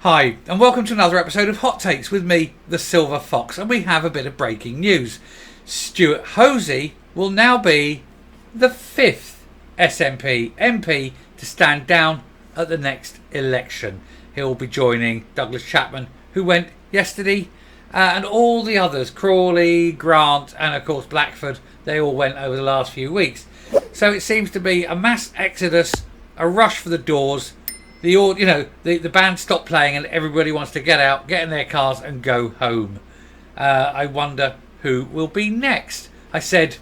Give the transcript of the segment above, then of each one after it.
Hi, and welcome to another episode of Hot Takes with me, the Silver Fox, and we have a bit of breaking news. Stuart Hosey will now be the 5th SNP MP to stand down at the next election. He'll be joining Douglas Chapman, who went yesterday, and all the others, Crawley, Grant, and of course Blackford, they all went over the last few weeks. So it seems to be a mass exodus, a rush for the doors. The band stopped playing and everybody wants to get out, get in their cars and go home. I wonder who will be next. I said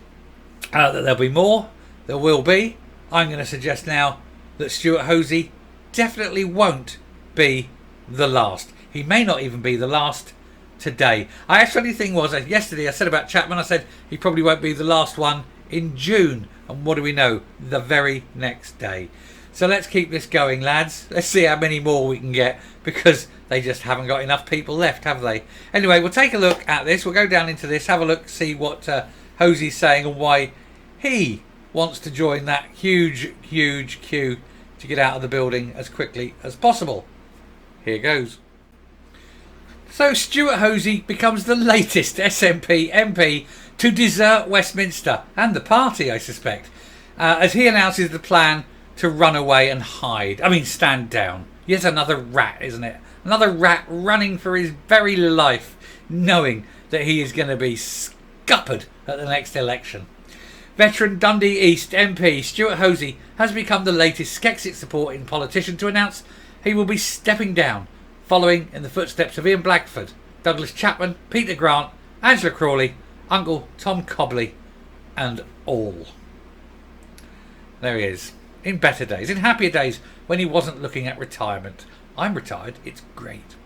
that there'll be more. There will be. I'm going to suggest now that Stuart Hosey definitely won't be the last. He may not even be the last today. Funny thing was, yesterday I said about Chapman, I said he probably won't be the last one in June. And what do we know? The very next day. So let's keep this going, lads. Let's see how many more we can get, because they just haven't got enough people left, have they? Anyway, we'll take a look at this. We'll go down into this, have a look, see what Hosey's saying and why he wants to join that huge queue to get out of the building as quickly as possible. Here goes. So Stuart Hosey becomes the latest SNP MP to desert Westminster and the party, I suspect, as he announces the plan to run away and hide. Stand down. Yet another rat, isn't it? Another rat running for his very life, knowing that he is going to be scuppered at the next election. Veteran Dundee East MP Stuart Hosey has become the latest Skexit supporting politician to announce he will be stepping down, following in the footsteps of Ian Blackford, Douglas Chapman, Peter Grant, Angela Crawley, Uncle Tom Cobley, and all. There he is. In better days, in happier days, when he wasn't looking at retirement. I'm retired, it's great.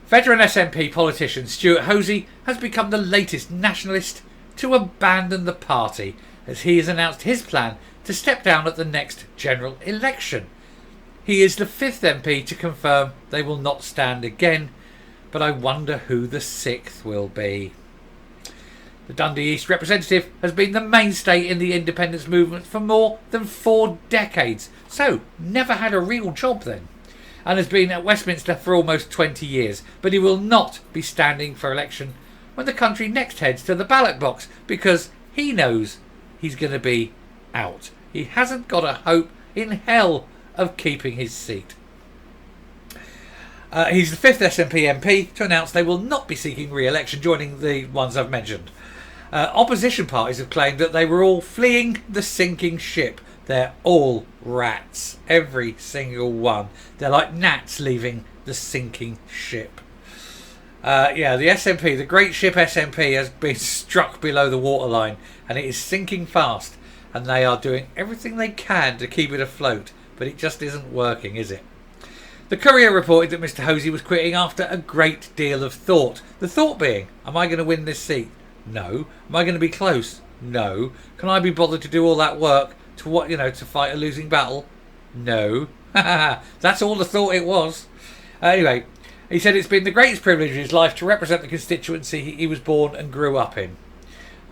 Veteran SNP politician Stuart Hosey has become the latest nationalist to abandon the party, as he has announced his plan to step down at the next general election. He is the 5th MP to confirm they will not stand again, but I wonder who the 6th will be. The Dundee East representative has been the mainstay in the independence movement for more than 4 decades, so never had a real job then, and has been at Westminster for almost 20 years, but he will not be standing for election when the country next heads to the ballot box, because he knows he's going to be out. He hasn't got a hope in hell of keeping his seat. He's the 5th SNP MP to announce they will not be seeking re-election, joining the ones I've mentioned. Opposition parties have claimed that they were all fleeing the sinking ship. They're all rats, every single one. They're like gnats leaving the sinking ship. The SNP, the great ship SNP, has been struck below the waterline and it is sinking fast, and they are doing everything they can to keep it afloat, but it just isn't working, is it? The Courier reported that Mr Hosey was quitting after a great deal of thought. The thought being, am I going to win this seat? No. Am I going to be close? No. Can I be bothered to do all that work to fight a losing battle? No. That's all the thought it was. Anyway, he said it's been the greatest privilege of his life to represent the constituency he was born and grew up in.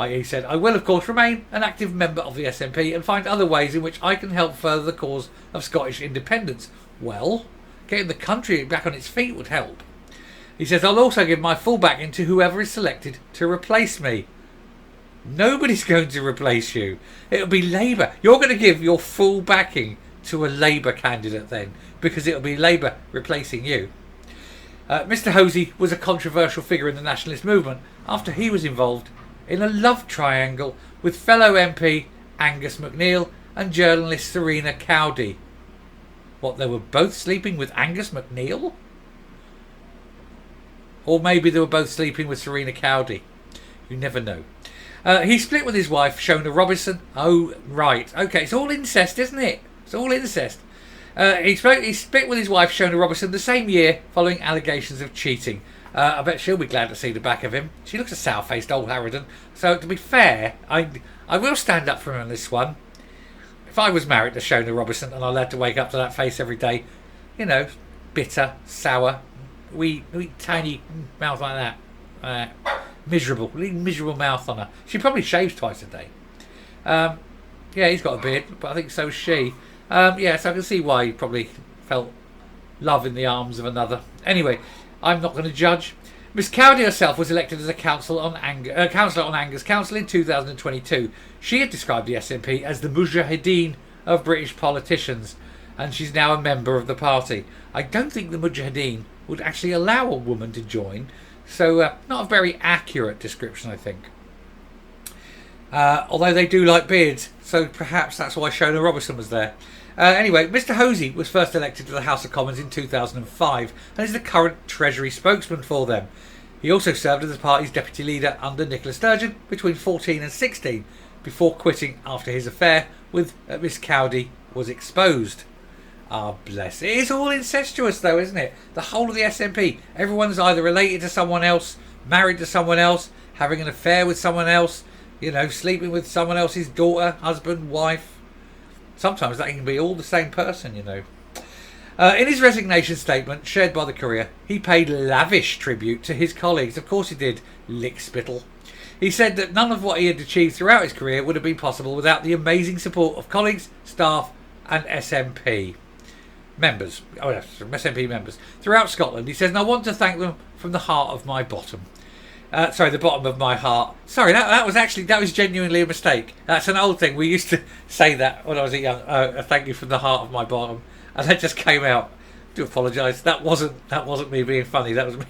He said, I will of course remain an active member of the SNP and find other ways in which I can help further the cause of Scottish independence. Well, getting the country back on its feet would help. He says, I'll also give my full backing to whoever is selected to replace me. Nobody's going to replace you. It'll be Labour. You're going to give your full backing to a Labour candidate then, because it'll be Labour replacing you. Mr Hosey was a controversial figure in the nationalist movement after he was involved in a love triangle with fellow MP Angus MacNeil and journalist Serena Cowdy. What, they were both sleeping with Angus MacNeil? Or maybe they were both sleeping with Serena Cowdy. You never know. He split with his wife, Shona Robinson. Oh, right. Okay, it's all incest, isn't it? It's all incest. He split with his wife, Shona Robinson, the same year following allegations of cheating. I bet she'll be glad to see the back of him. She looks a sour-faced old harridan. So, to be fair, I will stand up for him on this one. If I was married to Shona Robinson and I had to wake up to that face every day, bitter, sour, wee tiny mouth like that. Miserable mouth on her. She probably shaves twice a day. He's got a beard, but I think so's she. So I can see why he probably felt love in the arms of another. Anyway, I'm not going to judge. Miss Cowdy herself was elected as a councillor on Angus Council in 2022. She had described the SNP as the Mujahideen of British politicians, and she's now a member of the party. I don't think the Mujahideen would actually allow a woman to join, so not a very accurate description, I think. Although they do like beards, so perhaps that's why Shona Robertson was there. Anyway, Mr Hosey was first elected to the House of Commons in 2005 and is the current Treasury spokesman for them. He also served as the party's deputy leader under Nicola Sturgeon between 14 and 16 before quitting after his affair with Miss Cowdy was exposed. Ah, bless. It is all incestuous though, isn't it? The whole of the SNP. Everyone's either related to someone else, married to someone else, having an affair with someone else, sleeping with someone else's daughter, husband, wife. Sometimes that can be all the same person, In his resignation statement, shared by the Courier, he paid lavish tribute to his colleagues. Of course he did, lickspittle. He said that none of what he had achieved throughout his career would have been possible without the amazing support of colleagues, staff and SNP members. SNP members throughout Scotland. He says, and I want to thank them from the heart of my bottom. The bottom of my heart. Sorry, that was genuinely a mistake. That's an old thing. We used to say that when I was young. Thank you from the heart of my bottom, and that just came out. I do apologise. That wasn't me being funny. That was me.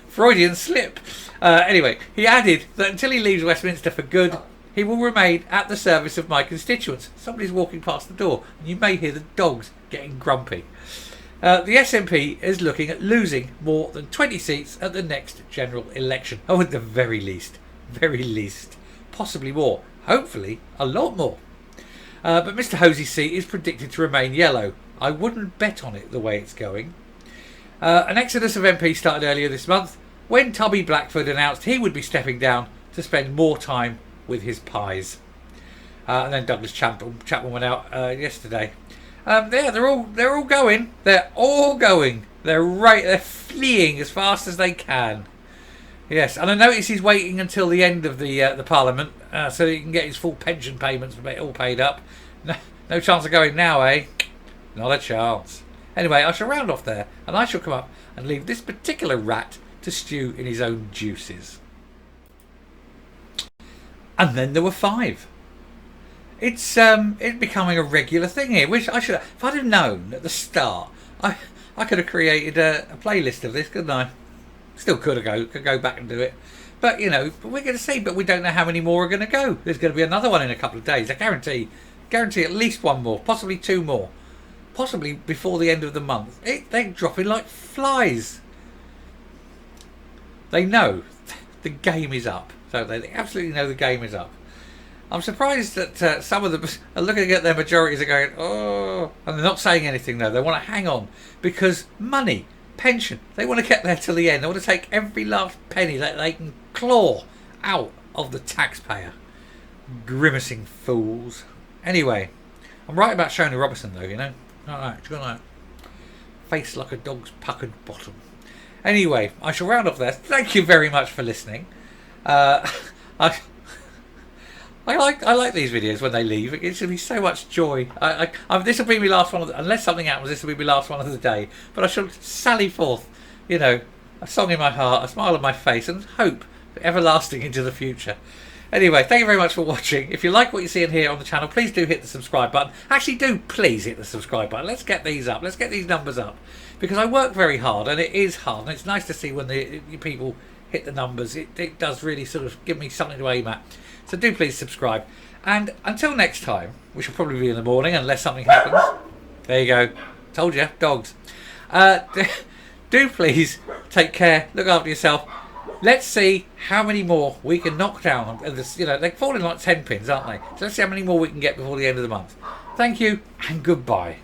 Freudian slip. Anyway, he added that until he leaves Westminster for good, he will remain at the service of my constituents. Somebody's walking past the door, and you may hear the dogs getting grumpy. The SNP is looking at losing more than 20 seats at the next general election. Oh, at the very least, possibly more, hopefully a lot more. But Mr Hosey's seat is predicted to remain yellow. I wouldn't bet on it the way it's going. An exodus of MPs started earlier this month when Toby Blackford announced he would be stepping down to spend more time with his pies. And then Douglas Chapman went out yesterday. They're all going. They're all going. They're fleeing as fast as they can. Yes, and I notice he's waiting until the end of the Parliament so he can get his full pension payments all paid up. No chance of going now, eh? Not a chance. Anyway, I shall round off there, and I shall come up and leave this particular rat to stew in his own juices. And then there were 5. It's becoming a regular thing here. Which if I'd have known at the start, I could have created a playlist of this, couldn't I? Still could go back and do it. But we're going to see. But we don't know how many more are going to go. There's going to be another one in a couple of days. I guarantee at least one more, possibly 2 more, possibly before the end of the month. They're dropping like flies. They know the game is up. So they absolutely know the game is up. I'm surprised that some of them are looking at their majorities and going, oh, and they're not saying anything though. They want to hang on because money, pension, they want to get there till the end. They want to take every last penny that they can claw out of the taxpayer. Grimacing fools. Anyway, I'm right about Shona Robertson though, She's got that face like a dog's puckered bottom. Anyway, I shall round off there. Thank you very much for listening. I like these videos when they leave. It gives me so much joy. This will be my last one. Unless something happens, this will be my last one of the day. But I shall sally forth, a song in my heart, a smile on my face, and hope for everlasting into the future. Anyway, thank you very much for watching. If you like what you see and hear on the channel, please do hit the subscribe button. Actually, please hit the subscribe button. Let's get these up. Let's get these numbers up. Because I work very hard, and it is hard. And it's nice to see when the people hit the numbers. It does really sort of give me something to aim at. So do please subscribe. And until next time, which will probably be in the morning unless something happens. There you go. Told you, dogs. Do please take care. Look after yourself. Let's see how many more we can knock down. They're falling like 10 pins, aren't they? So let's see how many more we can get before the end of the month. Thank you and goodbye.